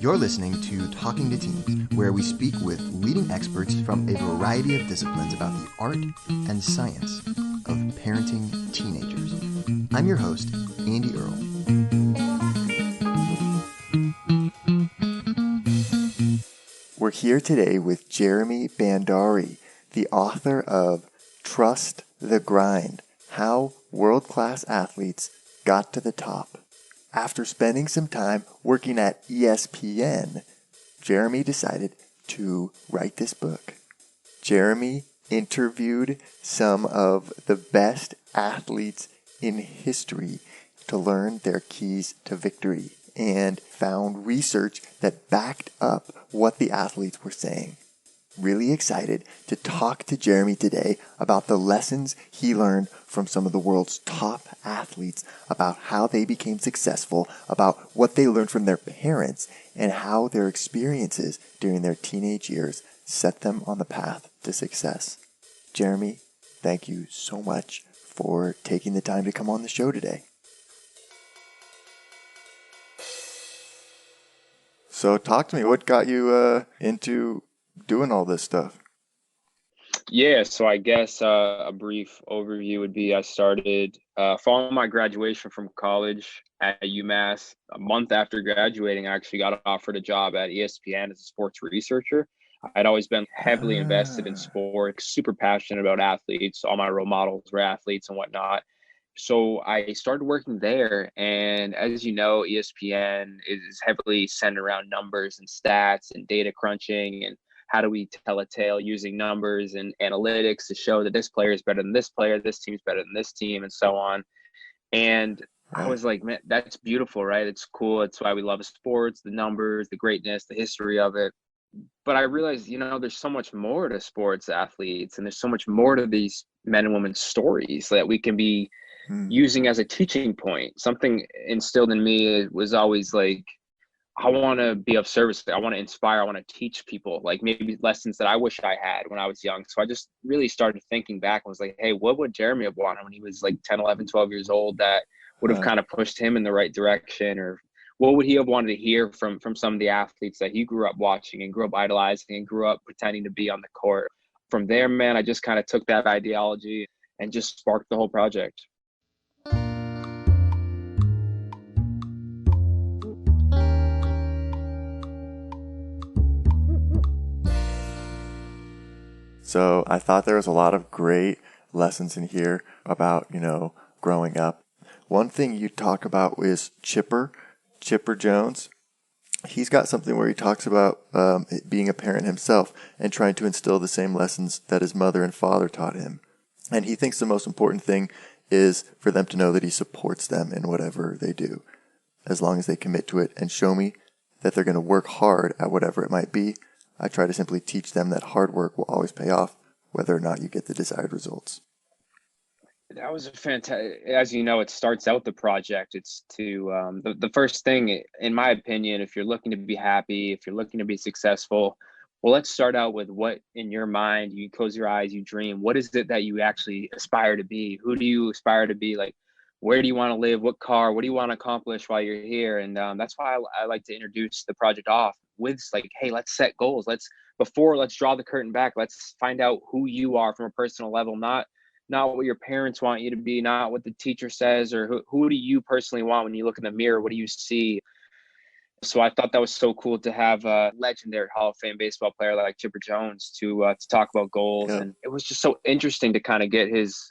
You're listening to Talking to Teens, where we speak with leading experts from a variety of disciplines about the art and science of parenting teenagers. I'm your host, Andy Earle. We're here today with Jeremy Bhandari, the author of Trust the Grind: How World-Class Athletes Got to the Top. After spending some time working at ESPN, Jeremy decided to write this book. Jeremy interviewed some of the best athletes in history to learn their keys to victory and found research that backed up what the athletes were saying. Really excited to talk to Jeremy today about the lessons he learned from some of the world's top athletes, about how they became successful, about what they learned from their parents, and how their experiences during their teenage years set them on the path to success. Jeremy, thank you so much for taking the time to come on the show today. So talk to me, what got you into doing all this stuff? Yeah, so I guess a brief overview would be I started following my graduation from college at UMass. A month after graduating, I actually got offered a job at ESPN as a sports researcher. I'd always been heavily invested in sports, super passionate about athletes. All my role models were athletes and whatnot. So I started working there. And as you know, ESPN is heavily centered around numbers and stats and data crunching and how do we tell a tale using numbers and analytics to show that this player is better than this player, this team's better than this team, and so on. And I Right. was like, man, that's beautiful, right? It's cool. It's why we love sports, the numbers, the greatness, the history of it. But I realized, there's so much more to sports athletes, and there's so much more to these men and women's stories that we can be Hmm. using as a teaching point. Something instilled in me was always like, I want to be of service. I want to inspire. I want to teach people like maybe lessons that I wish I had when I was young. So I just really started thinking back and was like, hey, what would Jeremy have wanted when he was like 10, 11, 12 years old that would have Huh. kind of pushed him in the right direction? Or what would he have wanted to hear from some of the athletes that he grew up watching and grew up idolizing and grew up pretending to be on the court? From there, man, I just kind of took that ideology and just sparked the whole project. So I thought there was a lot of great lessons in here about, growing up. One thing you talk about is Chipper Jones. He's got something where he talks about being a parent himself and trying to instill the same lessons that his mother and father taught him. And he thinks the most important thing is for them to know that he supports them in whatever they do, as long as they commit to it and show me that they're going to work hard at whatever it might be. I try to simply teach them that hard work will always pay off, whether or not you get the desired results. That was a fantastic, as you know, it starts out the project. It's to the first thing, in my opinion, if you're looking to be happy, if you're looking to be successful, well, let's start out with what in your mind, you close your eyes, you dream. What is it that you actually aspire to be? Who do you aspire to be? Like, where do you want to live? What car? What do you want to accomplish while you're here? And that's why I like to introduce the project off with like, hey, let's set goals. Let's draw the curtain back. Let's find out who you are from a personal level, not what your parents want you to be, not what the teacher says, or who do you personally want when you look in the mirror? What do you see? So I thought that was so cool to have a legendary Hall of Fame baseball player like Chipper Jones to talk about goals, Yep. and it was just so interesting to kind of get his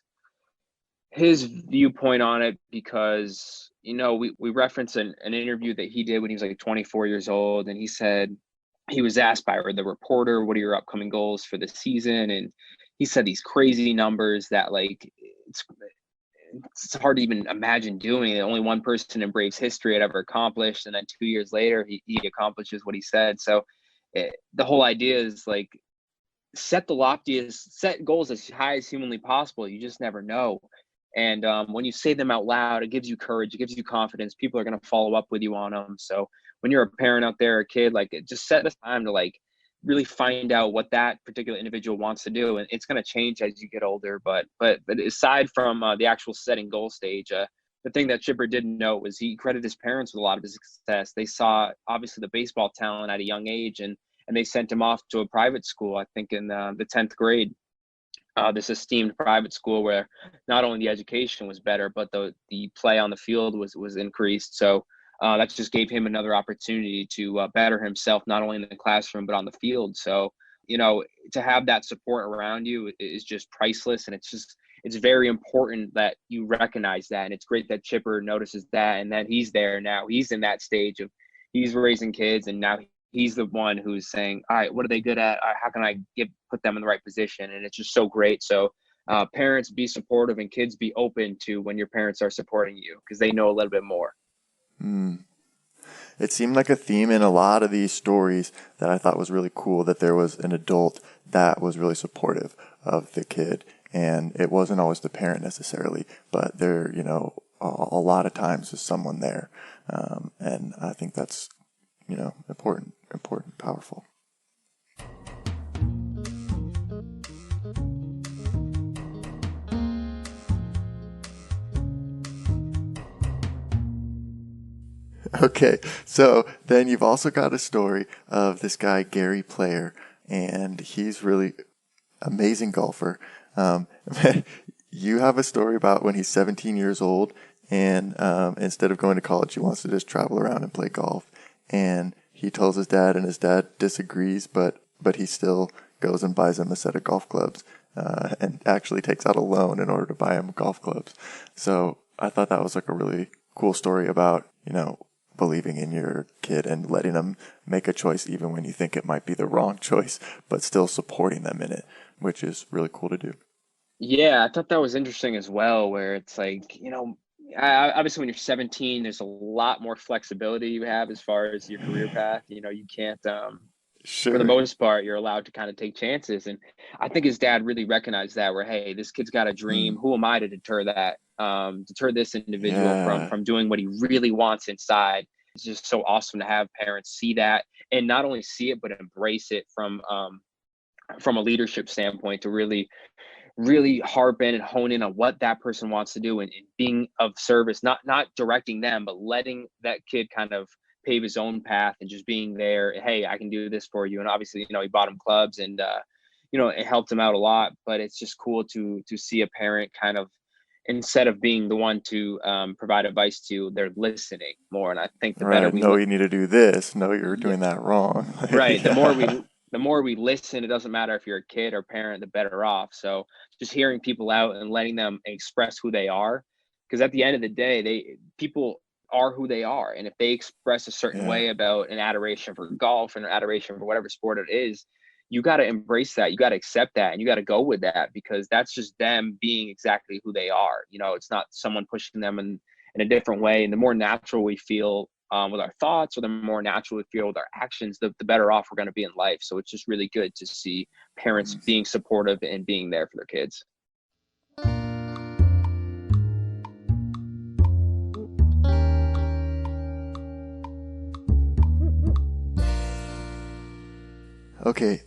viewpoint on it because we reference an interview that he did when he was like 24 years old, and he said he was asked by the reporter, what are your upcoming goals for the season? And he said these crazy numbers that like it's hard to even imagine doing it. Only one person in Braves history had ever accomplished, and then 2 years later he accomplishes what he said. So the whole idea is like set goals as high as humanly possible. You just never know. And when you say them out loud, it gives you courage, it gives you confidence. People are going to follow up with you on them. So when you're a parent out there, a kid, like just set this time to like really find out what that particular individual wants to do, and it's going to change as you get older. But aside from the actual setting goal stage, the thing that Chipper didn't know was he credited his parents with a lot of his success. They saw obviously the baseball talent at a young age, and they sent him off to a private school, I think in the 10th grade. This esteemed private school where not only the education was better, but the play on the field was increased. So that just gave him another opportunity to better himself, not only in the classroom but on the field. So to have that support around you is just priceless, and it's very important that you recognize that. And it's great that Chipper notices that, and that he's there now. He's in that stage of he's raising kids, and now he's the one who's saying, all right, what are they good at? How can I put them in the right position? And it's just so great. So parents, be supportive, and kids, be open to when your parents are supporting you, because they know a little bit more. It seemed like a theme in a lot of these stories that I thought was really cool, that there was an adult that was really supportive of the kid. And it wasn't always the parent necessarily, but there, a lot of times there's someone there. And I think that's, important, powerful. Okay, so then you've also got a story of this guy, Gary Player, and he's really amazing golfer. You have a story about when he's 17 years old, and instead of going to college, he wants to just travel around and play golf. And he tells his dad, and his dad disagrees, but he still goes and buys him a set of golf clubs, and actually takes out a loan in order to buy him golf clubs. So I thought that was like a really cool story about, believing in your kid and letting them make a choice even when you think it might be the wrong choice, but still supporting them in it, which is really cool to do. Yeah, I thought that was interesting as well, where it's like, obviously when you're 17, there's a lot more flexibility you have as far as your career path. You can't, Sure. for the most part, you're allowed to kind of take chances. And I think his dad really recognized that, where, hey, this kid's got a dream. Who am I to deter that? Deter this individual from doing what he really wants inside. It's just so awesome to have parents see that, and not only see it, but embrace it from a leadership standpoint, to really harp in and hone in on what that person wants to do, and being of service, not directing them, but letting that kid kind of pave his own path, and just being there. Hey, I can do this for you. And obviously, he bought him clubs, and it helped him out a lot. But it's just cool to see a parent kind of, instead of being the one to provide advice to, they're listening more. And I think the better we no, you need to do this. No, you're doing that wrong. Right. The more we listen, it doesn't matter if you're a kid or parent, the better off. So just hearing people out and letting them express who they are, because at the end of the day, people are who they are. And if they express a certain way about an adoration for golf and an adoration for whatever sport it is, you got to embrace that. You got to accept that, and you got to go with that, because that's just them being exactly who they are. It's not someone pushing them in a different way. And the more natural we feel with our thoughts, or the more natural we feel with our actions, the better off we're going to be in life. So it's just really good to see parents being supportive and being there for their kids. Okay,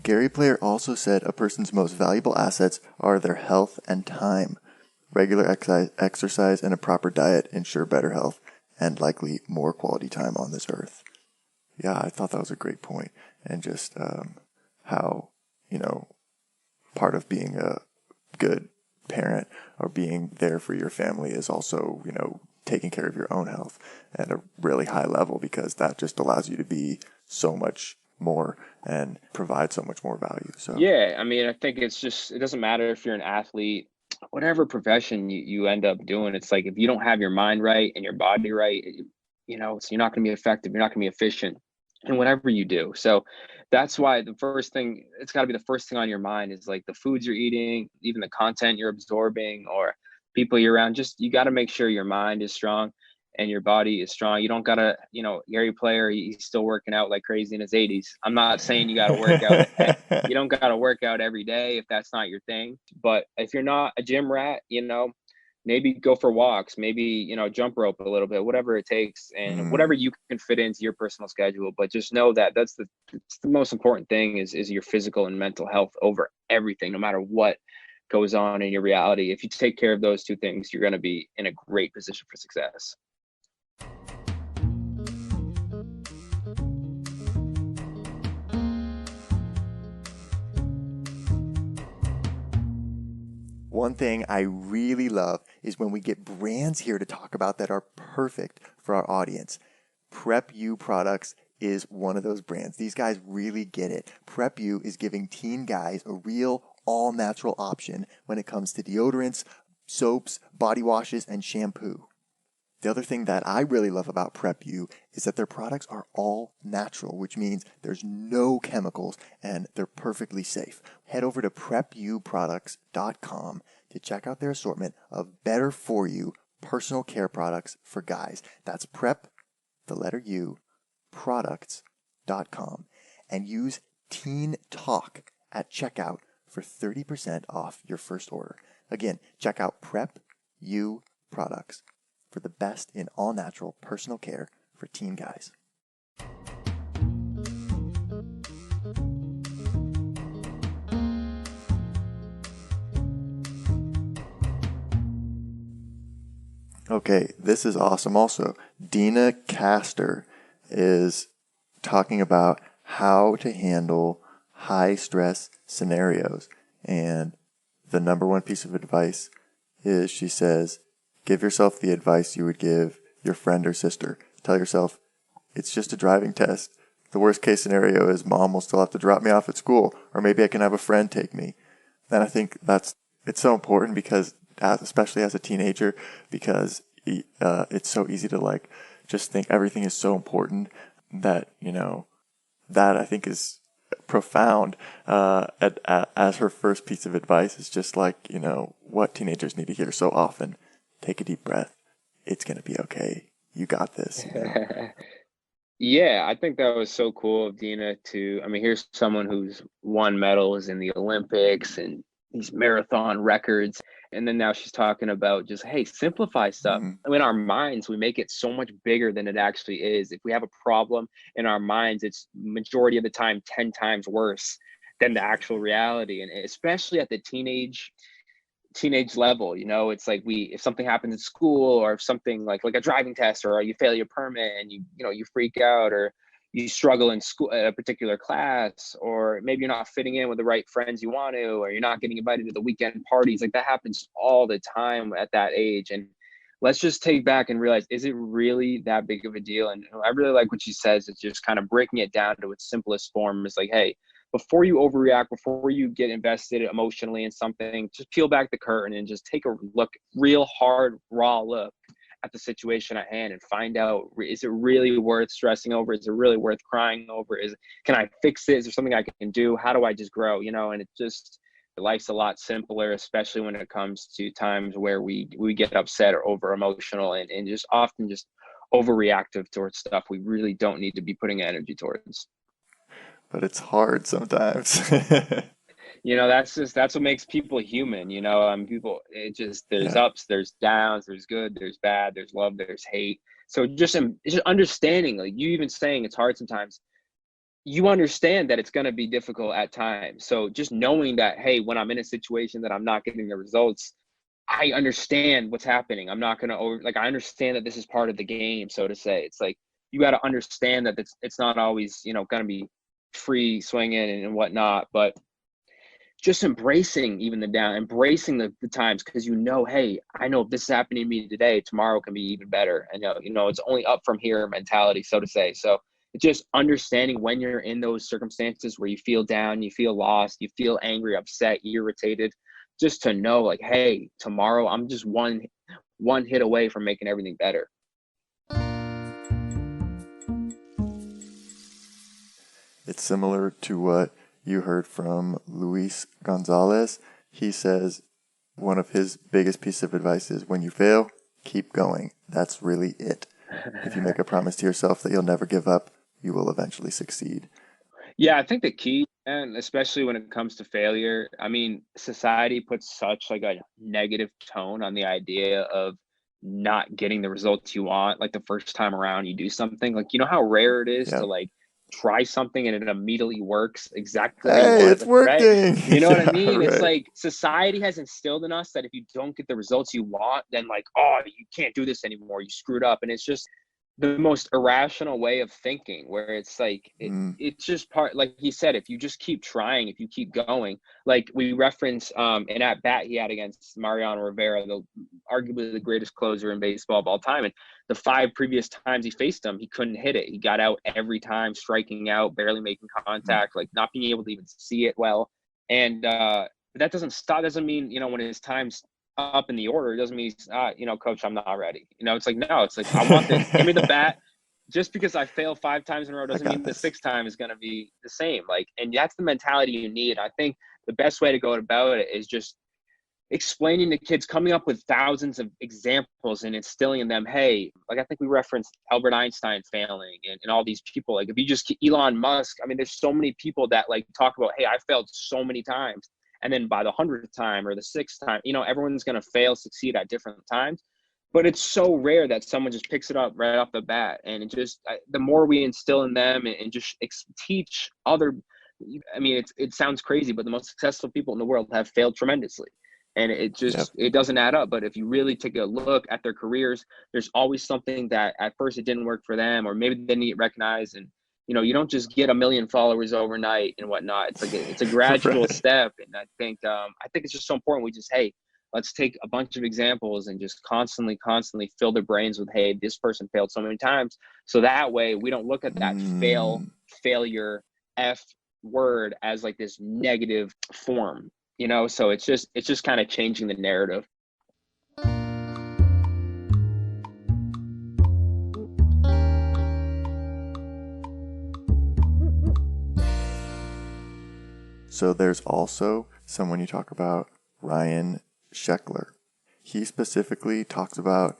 Gary Player also said a person's most valuable assets are their health and time. Regular exercise and a proper diet ensure better health and likely more quality time on this earth. Yeah, I thought that was a great point. And just how, part of being a good parent or being there for your family is also, taking care of your own health at a really high level, because that just allows you to be so much more and provide so much more value. So yeah, I mean, I think it doesn't matter if you're an athlete, whatever profession you end up doing. It's like, if you don't have your mind right and your body right, so you're not going to be effective. You're not going to be efficient in whatever you do. So that's why it's got to be the first thing on your mind is like the foods you're eating, even the content you're absorbing, or people you're around. Just, you got to make sure your mind is strong and your body is strong. You don't gotta, Gary Player, he's still working out like crazy in his 80s. I'm not saying you gotta work out. You don't gotta work out every day if that's not your thing. But if you're not a gym rat, maybe go for walks, maybe, jump rope a little bit, whatever it takes, and whatever you can fit into your personal schedule. But just know that it's the most important thing is your physical and mental health over everything, no matter what goes on in your reality. If you take care of those two things, you're going to be in a great position for success. One thing I really love is when we get brands here to talk about that are perfect for our audience. Prep U Products is one of those brands. These guys really get it. Prep U is giving teen guys a real all-natural option when it comes to deodorants, soaps, body washes, and shampoo. The other thing that I really love about Prep U is that their products are all natural, which means there's no chemicals and they're perfectly safe. Head over to prepuproducts.com to check out their assortment of better for you personal care products for guys. That's prep, the letter U, products.com, and use Teen Talk at checkout for 30% off your first order. Again, check out Prep U Products for the best in all-natural personal care for teen guys. Okay, this is awesome also. Dina Castor is talking about how to handle high-stress scenarios. And the number one piece of advice is, she says, give yourself the advice you would give your friend or sister. Tell yourself, it's just a driving test. The worst case scenario is mom will still have to drop me off at school, or maybe I can have a friend take me. And I think it's so important because, especially as a teenager, because it's so easy to just think everything is so important that, that I think is profound as her first piece of advice is just what teenagers need to hear so often. Take a deep breath. It's going to be okay. You got this. Yeah, I think that was so cool of Dina here's someone who's won medals in the Olympics and these marathon records. And then now she's talking about just, hey, simplify stuff. Mm-hmm. In our minds, we make it so much bigger than it actually is. If we have a problem in our minds, it's majority of the time 10 times worse than the actual reality. And especially at the teenage level, it's like if something happens in school, or if something like a driving test, or you fail your permit and you freak out, or you struggle in school at a particular class, or maybe you're not fitting in with the right friends you want to, or you're not getting invited to the weekend parties. Like, that happens all the time at that age. And let's just take back and realize, is it really that big of a deal? And I really like what she says. It's just kind of breaking it down to its simplest form. It's like, hey, before you overreact, before you get invested emotionally in something, just peel back the curtain and just take a look, real hard, raw look at the situation at hand, and find out, is it really worth stressing over? Is it really worth crying over? Can I fix it? Is there something I can do? How do I just grow? And it just, life's a lot simpler, especially when it comes to times where we get upset or over emotional and just often just overreactive towards stuff we really don't need to be putting energy towards. But it's hard sometimes. That's what makes people human. People, there's ups, there's downs, there's good, there's bad, there's love, there's hate. So just understanding, like you even saying it's hard sometimes, you understand that it's going to be difficult at times. So just knowing that, hey, when I'm in a situation that I'm not getting the results, I understand what's happening. I'm not going to I understand that this is part of the game, so to say. It's like, you got to understand that it's not always, going to be free swinging and whatnot, but just embracing even the down, embracing the times, because hey, I know if this is happening to me today, tomorrow can be even better. And it's only up from here mentality, so to say. So it's just understanding when you're in those circumstances where you feel down, you feel lost, you feel angry, upset, irritated, just to know, like, hey, tomorrow I'm just one hit away from making everything better. It's similar to what you heard from Luis Gonzalez. He says one of his biggest pieces of advice is, when you fail, keep going. That's really it. If you make a promise to yourself that you'll never give up, you will eventually succeed. Yeah, I think the key, and especially when it comes to failure, society puts such a negative tone on the idea of not getting the results you want, like the first time around you do something. Like, how rare it is to try something and it immediately works exactly how you Hey, want it's it, right? working. You know what I Yeah, mean? It's right. like society has instilled in us that if you don't get the results you want, then like, oh, you can't do this anymore. You screwed up. And it's just the most irrational way of thinking, where it's like Mm, it's just part, like he said, if you just keep trying, if you keep going, like we reference an at bat he had against Mariano Rivera, the arguably the greatest closer in baseball of all time. And the 5 previous times he faced him, he couldn't hit it. He got out every time, striking out, barely making mm, contact, like not being able to even see it well. And but that doesn't stop, doesn't mean, when his time's up in the order, it doesn't mean coach, I'm not ready. It's like, no, it's like, I want this, give me the bat. Just because I fail 5 times in a row I doesn't got mean the this. sixth time is going to be the same. Like, and that's the mentality you need. I think the best way to go about it is just explaining to kids, coming up with thousands of examples and instilling in them, hey, like I think we referenced Albert Einstein failing, and all these people. Like if you just Elon Musk, I mean, there's so many people that like talk about, hey, I failed so many times. And then by the 100th time or the 6th time, everyone's going to fail, succeed at different times. But it's so rare that someone just picks it up right off the bat. And it just, the more we instill in them and just teach other, I mean, it sounds crazy, but the most successful people in the world have failed tremendously. And Yep. it doesn't add up. But if you really take a look at their careers, there's always something that at first it didn't work for them, or maybe they didn't get recognized. And, you don't just get 1 million followers overnight and whatnot. It's like, it's a gradual Right. step. And I think it's just so important. We just, hey, let's take a bunch of examples and just constantly fill their brains with, hey, this person failed so many times. So that way we don't look at that Mm. failure, F word as like this negative form, so it's just kind of changing the narrative. So there's also someone you talk about, Ryan Sheckler. He specifically talks about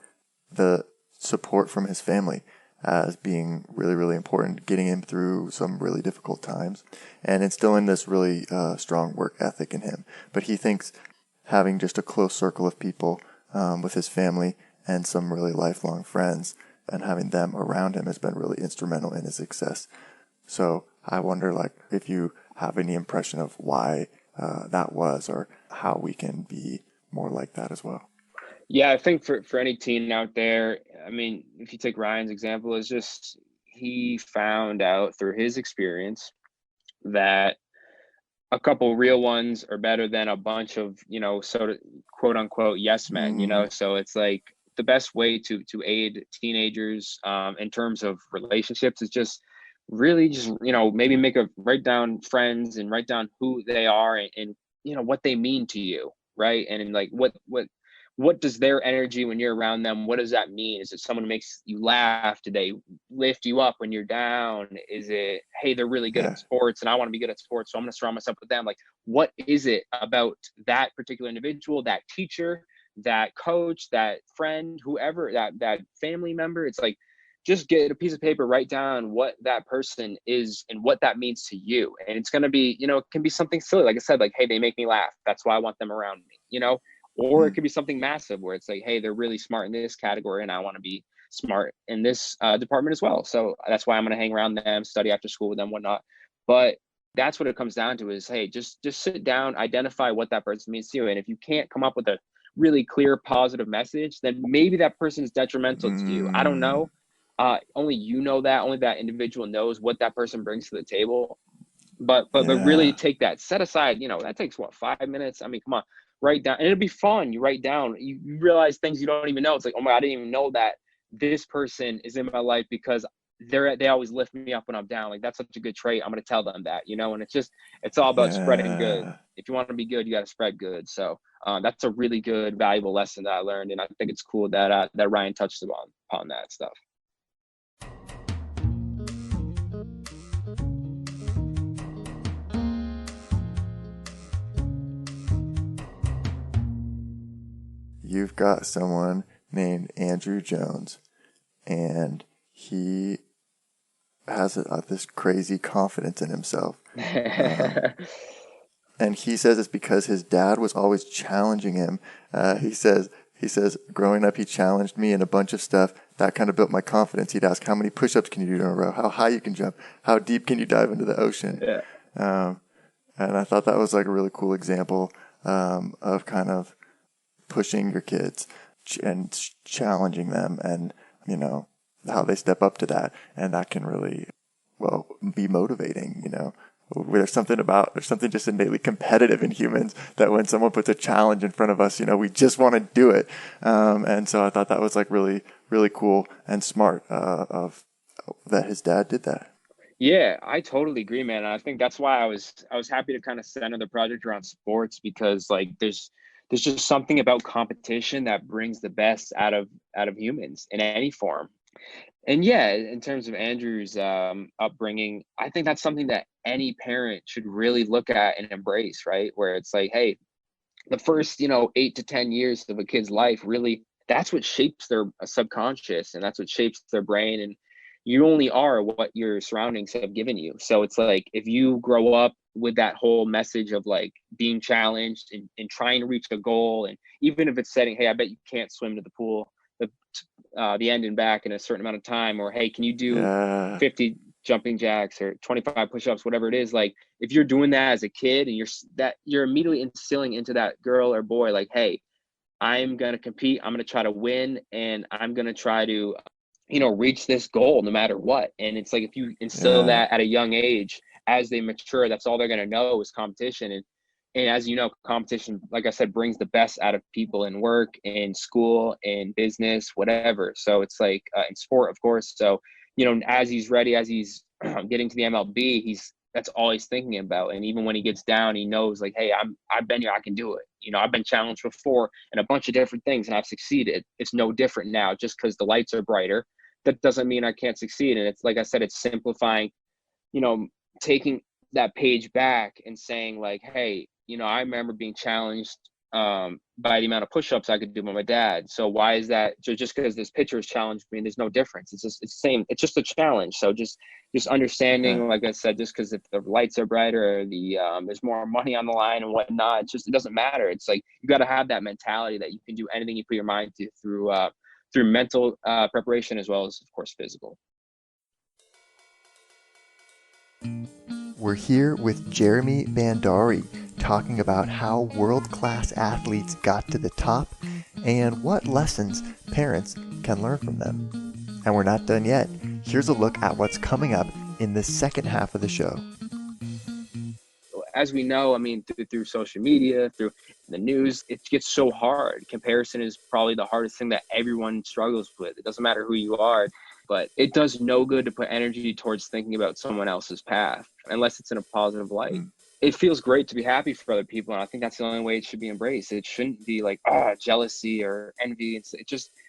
the support from his family as being really, really important, getting him through some really difficult times and instilling this really strong work ethic in him. But he thinks having just a close circle of people with his family and some really lifelong friends and having them around him has been really instrumental in his success. So I wonder, like, if you have any impression of why that was, or how we can be more like that as well. Yeah, I think for any teen out there, I mean, if you take Ryan's example, is just he found out through his experience that a couple real ones are better than a bunch of, sort of quote unquote yes men, Mm, so it's like the best way to aid teenagers in terms of relationships is just really just, maybe write down friends and write down who they are, and what they mean to you, right? And like what does their energy when you're around them, what does that mean? Is it someone who makes you laugh? Do they lift you up when you're down? Is it, hey, they're really good yeah, at sports and I want to be good at sports, so I'm going to surround myself with them? Like, what is it about that particular individual, that teacher, that coach, that friend, whoever, that family member? It's like, just get a piece of paper, write down what that person is and what that means to you. And it's going to be, it can be something silly. Like I said, like, hey, they make me laugh, that's why I want them around me, or it mm, could be something massive where it's like, hey, they're really smart in this category and I want to be smart in this department as well. So that's why I'm going to hang around them, study after school with them, whatnot. But that's what it comes down to is, hey, just sit down, identify what that person means to you. And if you can't come up with a really clear, positive message, then maybe that person is detrimental to you. I don't mm, know. Only you know that. Only that individual knows what that person brings to the table. But really yeah, take that, set aside, that takes what, 5 minutes? I mean, come on, write down, and it'll be fun. You write down, you realize things you don't even know. It's like, oh my, I didn't even know that this person is in my life because they always lift me up when I'm down. Like, that's such a good trait. I'm going to tell them that, and it's all about spreading good. yeah. If you want to be good, you got to spread good. So that's a really good, valuable lesson that I learned. And I think it's cool that Ryan touched upon that stuff. You've got someone named Andrew Jones, and he has this crazy confidence in himself. Um, and he says it's because his dad was always challenging him. He says growing up he challenged me in a bunch of stuff, that kind of built my confidence. He'd ask, how many push-ups can you do in a row? How high you can jump? How deep can you dive into the ocean? Yeah. And I thought that was like a really cool example of kind of pushing your kids and challenging them, and, you know, how they step up to that. And that can really, well, be motivating, you know. There's something just innately competitive in humans that when someone puts a challenge in front of us, you know, we just want to do it. And so I thought that was like really, really cool and smart of that his dad did that. Yeah, I totally agree, man. And I think that's why I was happy to kind of center the project around sports, because like there's just something about competition that brings the best out of humans in any form. And yeah, in terms of Andrew's upbringing, I think that's something that any parent should really look at and embrace, right? Where it's like, hey, the first, 8 to 10 years of a kid's life, really, that's what shapes their subconscious, and that's what shapes their brain. And you only are what your surroundings have given you. So it's like, if you grow up with that whole message of like being challenged and trying to reach a goal, and even if it's setting, hey, I bet you can't swim to the pool, the end and back in a certain amount of time, or hey, can you do 50 jumping jacks or 25 push-ups, whatever it is. Like, if you're doing that as a kid, and you're immediately instilling into that girl or boy, like, hey, I'm going to compete, I'm going to try to win, and I'm going to try to, reach this goal no matter what. And it's like, if you instill that at a young age, as they mature, that's all they're going to know is competition. And as you know, competition, like I said, brings the best out of people in work, in school, in business, whatever. So it's like in sport, of course. So, as he's ready, as he's getting to the MLB, that's all he's thinking about. And even when he gets down, he knows like, hey, I've been here, I can do it. I've been challenged before in a bunch of different things and I've succeeded. It's no different now. Just because the lights are brighter, that doesn't mean I can't succeed. And it's like I said, it's simplifying, taking that page back and saying like, hey, I remember being challenged by the amount of push-ups I could do by my dad. So why is that? Just because this pitcher has challenged me, there's no difference. It's the same. It's just a challenge. So just understanding, like I said, just because if the lights are brighter, or there's more money on the line and whatnot, it doesn't matter. It's like, you got to have that mentality that you can do anything you put your mind to through mental preparation, as well as, of course, physical. We're here with Jeremy Bhandari talking about how world-class athletes got to the top and what lessons parents can learn from them. And we're not done yet. Here's a look at what's coming up in the second half of the show. As we know, through social media, through the news, it gets so hard. Comparison is probably the hardest thing that everyone struggles with. It doesn't matter who you are, but it does no good to put energy towards thinking about someone else's path, unless it's in a positive light. It feels great to be happy for other people, and I think that's the only way it should be embraced. It shouldn't be like, jealousy or envy.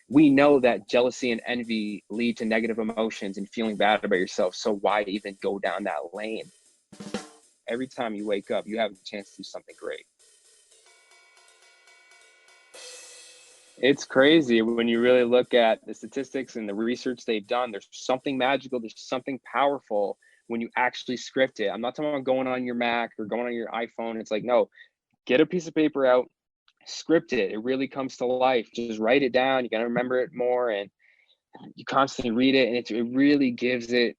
We know that jealousy and envy lead to negative emotions and feeling bad about yourself. So why even go down that lane? Every time you wake up, you have a chance to do something great. It's crazy when you really look at the statistics and the research they've done. There's something magical, there's something powerful when you actually script it. I'm not talking about going on your Mac or going on your iPhone. It's like, no, get a piece of paper out, script it. It really comes to life. Just write it down. You got to remember it more, and you constantly read it, and it really gives it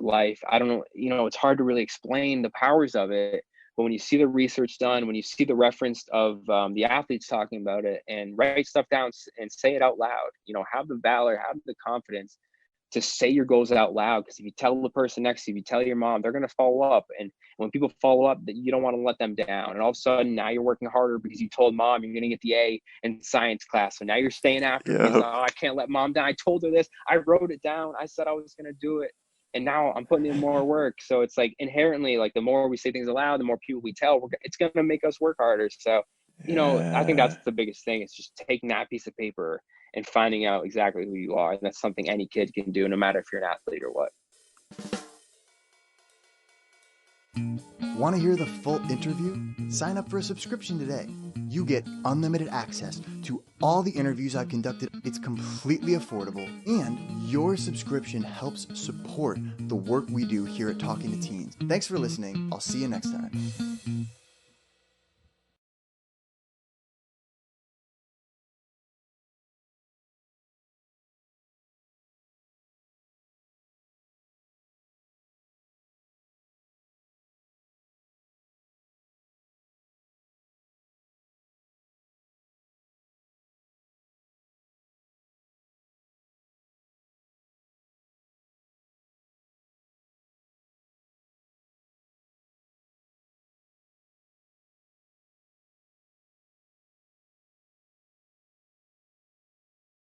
life. I don't know, it's hard to really explain the powers of it, but when you see the research done, when you see the reference of the athletes talking about it, and write stuff down and say it out loud, have the valor, have the confidence to say your goals out loud. Because if you tell the person next to you, if you tell your mom, they're going to follow up. And when people follow up, you don't want to let them down. And all of a sudden, now you're working harder because you told mom you're going to get the A in science class. So now you're staying after because, I can't let mom down. I told her this. I wrote it down. I said I was going to do it. And now I'm putting in more work. So it's like, inherently, like, the more we say things aloud, the more people we tell, it's going to make us work harder. So, I think that's the biggest thing. It's just taking that piece of paper and finding out exactly who you are. And that's something any kid can do, no matter if you're an athlete or what. Want to hear the full interview? Sign up for a subscription today. You get unlimited access to all the interviews I've conducted. It's completely affordable, and your subscription helps support the work we do here at Talking to Teens. Thanks for listening. I'll see you next time.